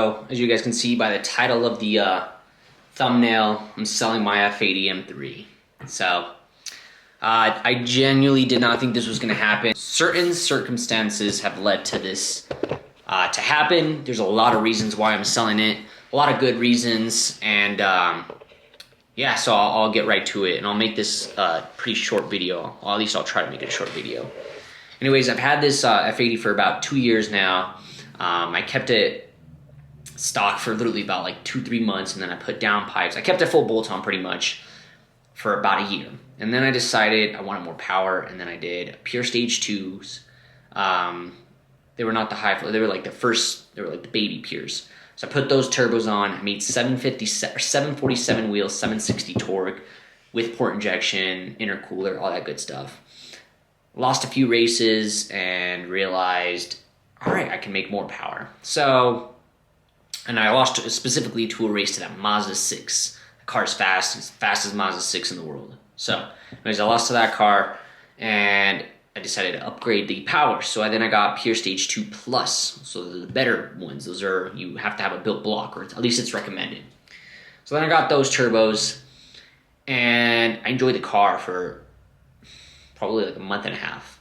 So, as you guys can see by the title of the thumbnail, I'm selling my F80 M3. So, I genuinely did not think this was going to happen. Certain circumstances have led to this to happen. There's a lot of reasons why I'm selling it. A lot of good reasons. And yeah, so I'll get right to it. And I'll make this pretty short video. Or at least I'll try to make it a short video. Anyways, I've had this F80 for about 2 years now. I kept it stock for literally about like 2-3 months, and then I put down pipes. I kept it full bolt on pretty much for about a year, and then I decided I wanted more power, and then I did pure stage 2s. They were not the high flow, they were like the first, they were like the baby pures. So I put those turbos on. I made 747 wheels, 760 torque with port injection, intercooler, all that good stuff. Lost a few races and realized, all right, I can make more power. So, and I lost specifically to a race to that Mazda 6. The car's fast, it's the fastest Mazda 6 in the world. So, anyways, I lost to that car, and I decided to upgrade the power. So then I got Pure Stage 2 Plus. So the better ones, those are, you have to have a built block, or at least it's recommended. So then I got those turbos, and I enjoyed the car for probably like a month and a half.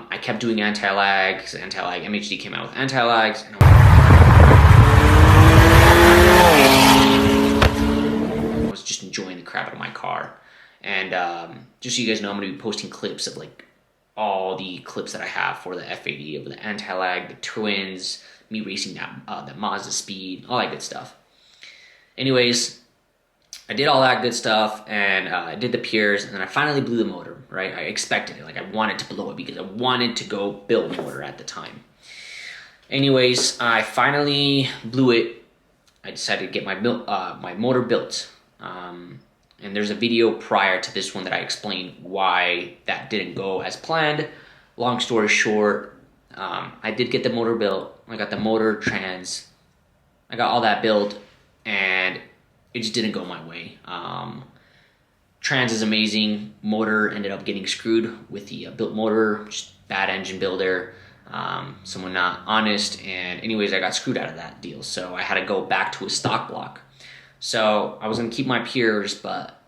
I kept doing anti-lag, because anti-lag, MHD came out with anti-lags, and I was just enjoying the crap out of my car. And just so you guys know, I'm going to be posting clips of like all the clips that I have for the F80, of the anti-lag, the twins, me racing that Mazda speed, all that good stuff. Anyways, I did all that good stuff, and I did the pures, and then I finally blew the motor, right? I expected it. Like, I wanted to blow it because I wanted to go build motor at the time. Anyways, I finally blew it. I decided to get my motor built. And there's a video prior to this one that I explained why that didn't go as planned. Long story short, I did get the motor built. I got the motor, trans. I got all that built, and it just didn't go my way. Trans is amazing. Motor ended up getting screwed with the built motor, just bad engine builder, someone not honest, and anyways, I got screwed out of that deal, so I had to go back to a stock block. So I was going to keep my pures, but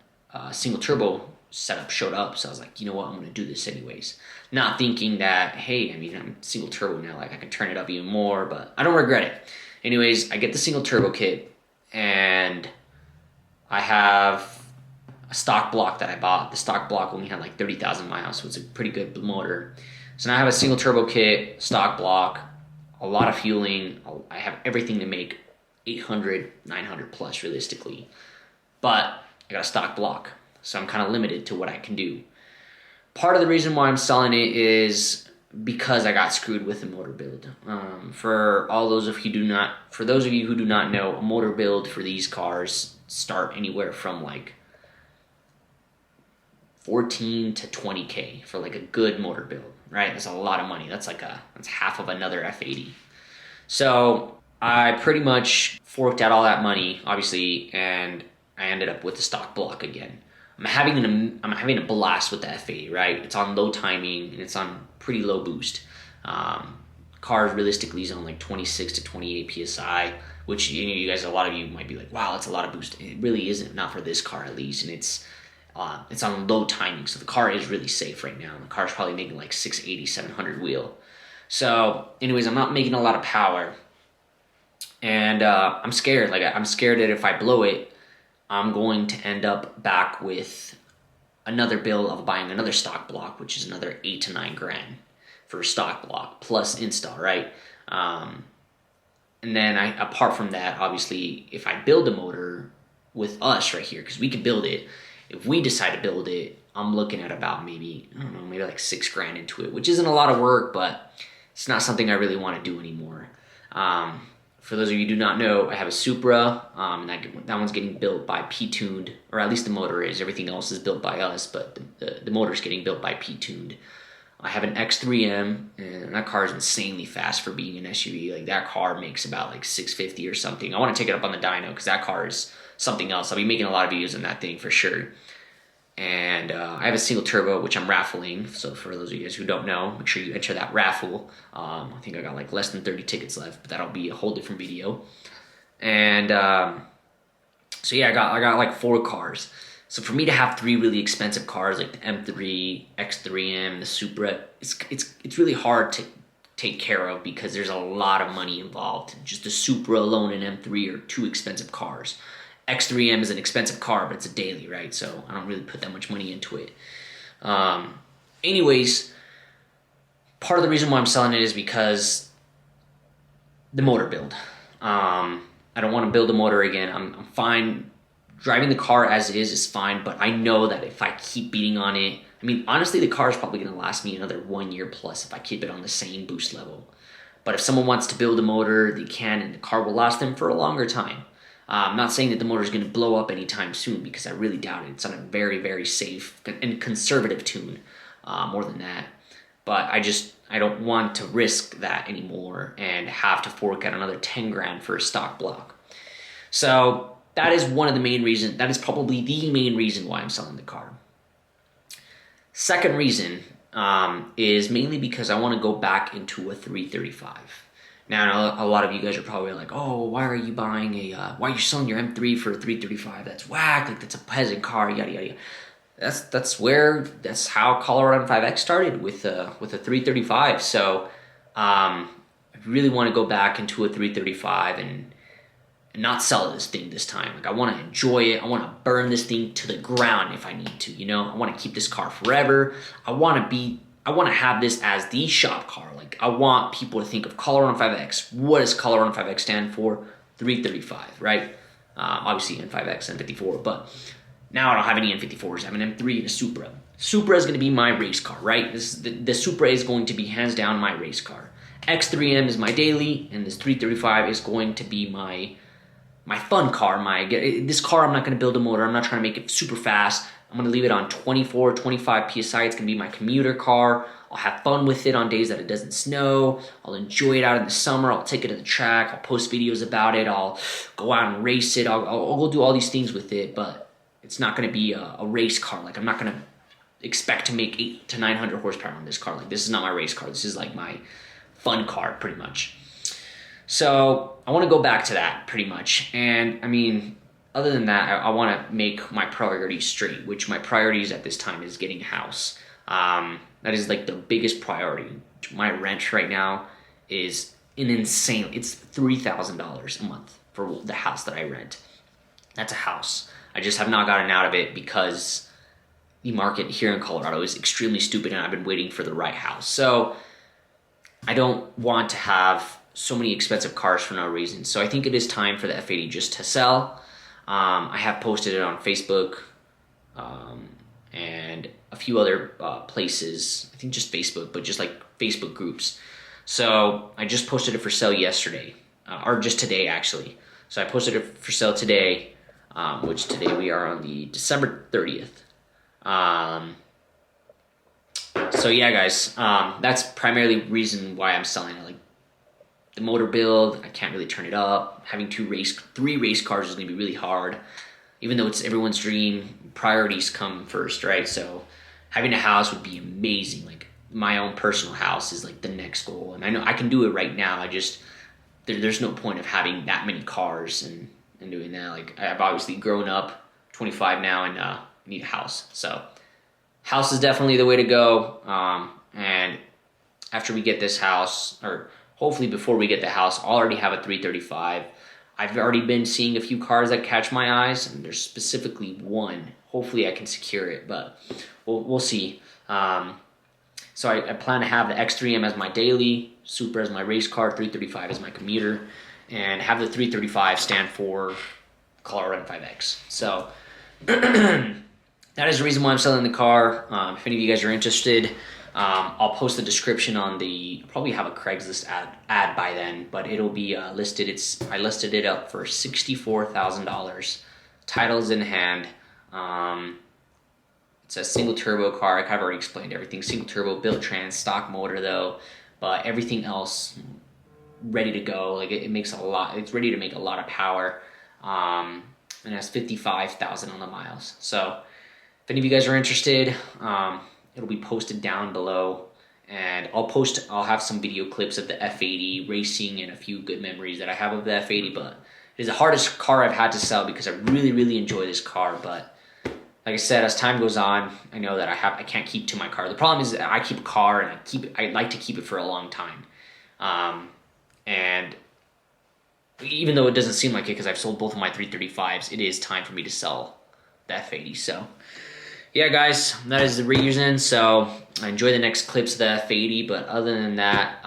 single turbo setup showed up, so I was like, you know what, I'm going to do this anyways. Not thinking that, hey, I mean, I'm single turbo now, like I can turn it up even more, but I don't regret it. Anyways, I get the single turbo kit, and I have a stock block that I bought. The stock block only had like 30,000 miles, so it's a pretty good motor. So now I have a single turbo kit, stock block, a lot of fueling. I have everything to make 800, 900 plus realistically. But I got a stock block, so I'm kind of limited to what I can do. Part of the reason why I'm selling it is because I got screwed with the motor build. For those of you who do not know, a motor build for these cars start anywhere from like 14 to 20K for like a good motor build, right? That's a lot of money. That's half of another F80. So I pretty much forked out all that money, obviously, and I ended up with the stock block again. I'm having a blast with the F80, right? It's on low timing, and it's on pretty low boost. Car realistically is on like 26 to 28 PSI, which you guys, a lot of you might be like, wow, that's a lot of boost. It really isn't, not for this car at least, and it's on low timing, so the car is really safe right now. The car's probably making like 680, 700 wheel. So anyways, I'm not making a lot of power, and I'm scared. Like, I'm scared that if I blow it, I'm going to end up back with another bill of buying another stock block, which is another 8 to 9 grand for a stock block plus install, right? And then apart from that, obviously, if I build a motor with us right here, because we can build it, if we decide to build it, I'm looking at about maybe like 6 grand into it, which isn't a lot of work, but it's not something I really want to do anymore. For those of you who do not know, I have a Supra, and that one's getting built by P-Tuned, or at least the motor is. Everything else is built by us, but the motor's getting built by P-Tuned. I have an X3M, and that car is insanely fast for being an SUV. Like, that car makes about like 650 or something. I want to take it up on the dyno, because that car is something else. I'll be making a lot of videos on that thing for sure. And I have a single turbo, which I'm raffling. So for those of you guys who don't know, make sure you enter that raffle. I think I got like less than 30 tickets left, but that'll be a whole different video. And so yeah, I got like 4 cars. So for me to have 3 really expensive cars like the M3, X3M, the Supra, it's really hard to take care of because there's a lot of money involved. Just the Supra alone and M3 are 2 expensive cars. X3M is an expensive car, but it's a daily, right? So I don't really put that much money into it. Anyways, part of the reason why I'm selling it is because the motor build. I don't want to build a motor again. I'm fine. Driving the car as is fine, but I know that if I keep beating on it, I mean, honestly, the car is probably going to last me another 1 year plus if I keep it on the same boost level. But if someone wants to build a motor, they can, and the car will last them for a longer time. I'm not saying that the motor is going to blow up anytime soon because I really doubt it. It's on a very, very safe and conservative tune, more than that. But I don't want to risk that anymore and have to fork out another 10 grand for a stock block. So that is one of the main reasons. That is probably the main reason why I'm selling the car. Second reason is mainly because I want to go back into a 335. Now, a lot of you guys are probably like, oh, why are you buying why are you selling your M3 for a 335? That's whack, like that's a peasant car, yada, yada, yada. That's how Colorado M5X started with a 335. So, I really want to go back into a 335 and not sell this thing this time. Like I want to enjoy it. I want to burn this thing to the ground if I need to, I want to keep this car forever. I want to have this as the shop car. Like I want people to think of Colorado M5X. What does Colorado M5X stand for? 335, right? Obviously N5X, N54, but now I don't have any N54s. I have an M3 and a Supra. Supra is going to be my race car, right? The Supra is going to be hands down my race car. X3M is my daily, and this 335 is going to be my fun car. This car, I'm not going to build a motor. I'm not trying to make it super fast. I'm going to leave it on 24, 25 PSI. It's going to be my commuter car. I'll have fun with it on days that it doesn't snow. I'll enjoy it out in the summer. I'll take it to the track. I'll post videos about it. I'll go out and race it. I'll go do all these things with it, but it's not going to be a race car. Like I'm not going to expect to make 800 to 900 horsepower on this car. Like this is not my race car. This is like my fun car pretty much. So I want to go back to that pretty much. And I mean, other than that, I want to make my priorities straight, which my priorities at this time is getting a house. That is like the biggest priority. My rent right now is it's $3,000 a month for the house that I rent. That's a house. I just have not gotten out of it because the market here in Colorado is extremely stupid and I've been waiting for the right house. So I don't want to have so many expensive cars for no reason. So I think it is time for the F80 just to sell. I have posted it on Facebook and a few other places. I think just Facebook, but just like Facebook groups. So I just posted it for sale yesterday, or just today actually. So I posted it for sale today, which today we are on the December 30th. So yeah, guys, that's primarily the reason why I'm selling it. Like the motor build, I can't really turn it up. Having 3 race cars is gonna be really hard. Even though it's everyone's dream, priorities come first, right? So having a house would be amazing. Like my own personal house is like the next goal. And I know I can do it right now. There's no point of having that many cars and doing that. Like I've obviously grown up, 25 now, and need a house. So house is definitely the way to go. And after we get this house, or hopefully before we get the house, I'll already have a 335. I've already been seeing a few cars that catch my eyes, and there's specifically one. Hopefully I can secure it, but we'll see. So I plan to have the X3M as my daily, Supra as my race car, 335 as my commuter, and have the 335 stand for Colorado M5X. So that is the reason why I'm selling the car. If any of you guys are interested, I'll post the description on probably have a Craigslist ad by then, but it'll be listed. I listed it up for $64,000. Title's in hand. It's a single turbo car. I've already explained everything. Single turbo, built trans, stock motor though, but everything else ready to go. Like it makes a lot. It's ready to make a lot of power. And it has 55,000 on the miles. So If any of you guys are interested, it'll be posted down below. And I'll have some video clips of the F80 racing and a few good memories that I have of the F80, but it is the hardest car I've had to sell because I really, really enjoy this car. But like I said, as time goes on, I know that I can't keep to my car. The problem is that I keep a car and I like to keep it for a long time. And even though it doesn't seem like it because I've sold both of my 335s, it is time for me to sell the F80. So yeah, guys, that is the reason. So I enjoy the next clips of the F80, but other than that,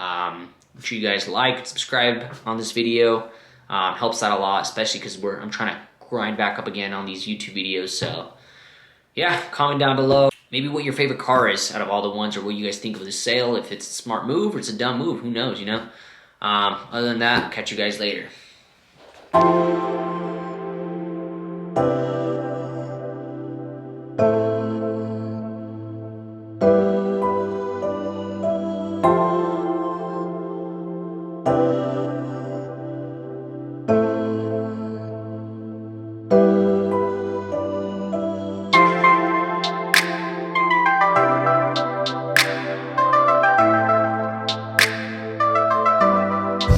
make sure you guys like and subscribe on this video. Helps out a lot, especially because I'm trying to grind back up again on these YouTube videos. So yeah, comment down below maybe what your favorite car is out of all the ones, or what you guys think of this sale. If it's a smart move or it's a dumb move, who knows, you know? Other than that, I'll catch you guys later.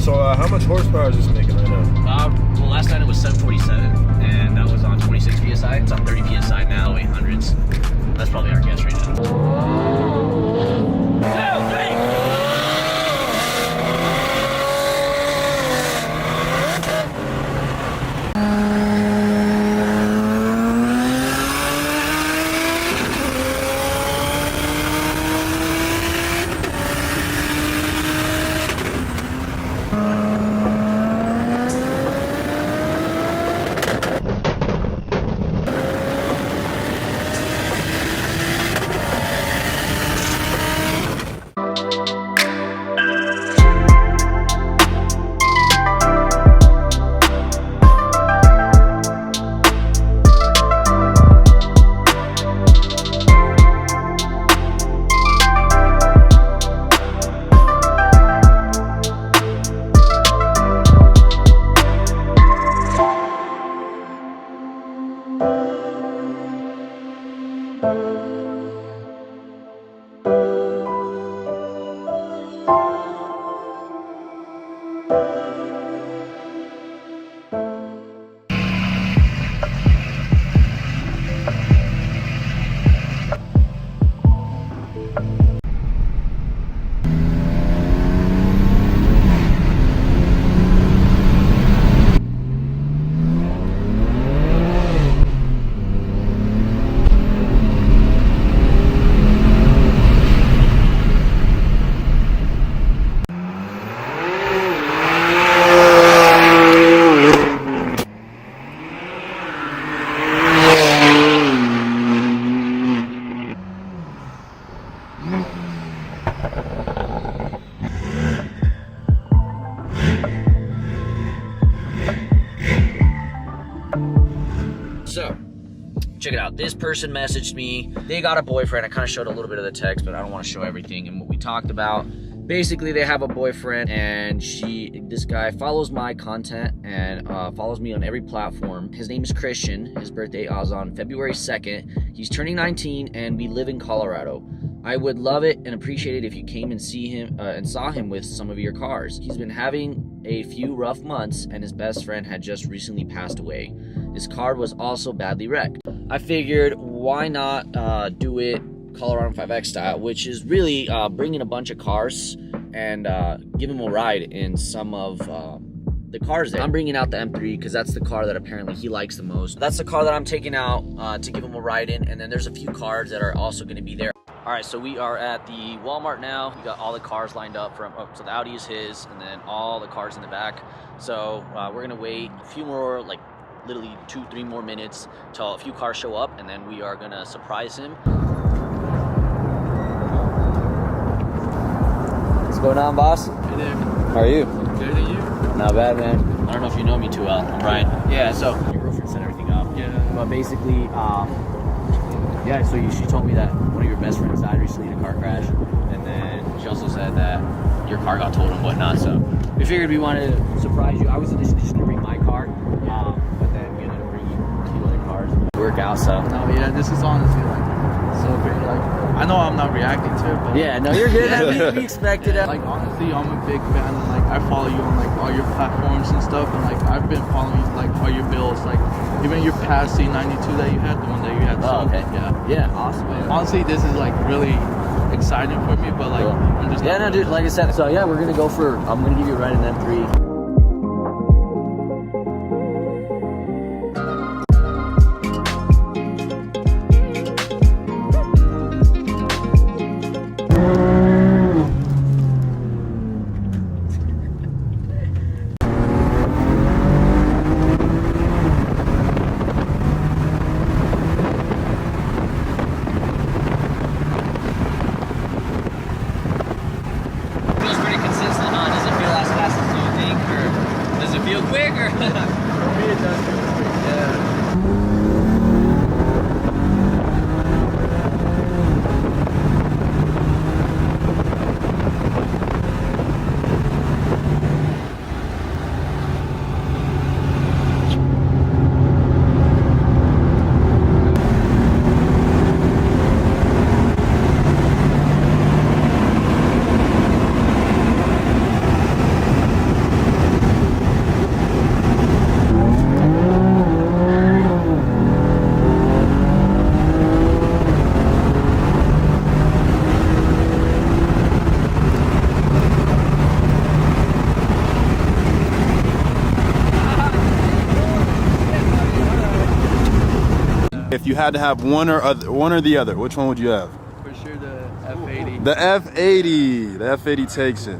So how much horsepower is this making right now? Well, last night it was 747, and that was on 26 PSI. It's on 30 PSI now, 800s. That's probably our guess right now. So, check it out. This person messaged me. They got a boyfriend. I kind of showed a little bit of the text, but I don't want to show everything. And what we talked about, basically they have a boyfriend, and this guy follows my content and follows me on every platform. His name is Christian. His birthday is on February 2nd. He's turning 19, and we live in Colorado. I would love it and appreciate it if you came and saw him with some of your cars. He's been having a few rough months, and his best friend had just recently passed away. His car was also badly wrecked. I figured, why not do it Colorado 5X style, which is really bringing a bunch of cars and give him a ride in some of the cars there. I'm bringing out the M3 because that's the car that apparently he likes the most. That's the car that I'm taking out to give him a ride in, and then there's a few cars that are also going to be there. All right, so we are at the Walmart now. We got all the cars lined up so the Audi is his, and then all the cars in the back. So we're gonna wait a few more, like literally 2-3 more minutes till a few cars show up, and then we are gonna surprise him. What's going on, boss? Hey there. How are you? Good, and you? Not bad, man. I don't know if you know me too well. I'm Brian. Yeah, so your girlfriend set everything up. Yeah. But basically, yeah, so she told me that one of your best friends died recently in a car crash, and then she also said that your car got towed and whatnot, so we figured we wanted to surprise you. I was initially just going to bring my car, but then we ended up bringing 2 other cars. work out. So No, yeah, this is honestly like so great. Like I know I'm not reacting to it, but yeah, no, you're good. We expected it. like honestly, I'm a big fan, and like I follow you on like all your platforms and stuff, and like I've been following like all your builds, like even your past C92 that you had, the one that you had. Oh, okay. Yeah. Awesome. Man. Honestly, this is like really exciting for me, but like Cool. I'm just Yeah, no, dude. Like I said, so yeah, we're gonna go for. I'm gonna give you a ride in M3. Feels pretty consistent, huh? Does it feel as fast as you think, or does it feel quicker? For me, it does feel quick. Yeah. If you had to have one or the other, which one would you have? For sure, the F80. The F80. The F80 takes it.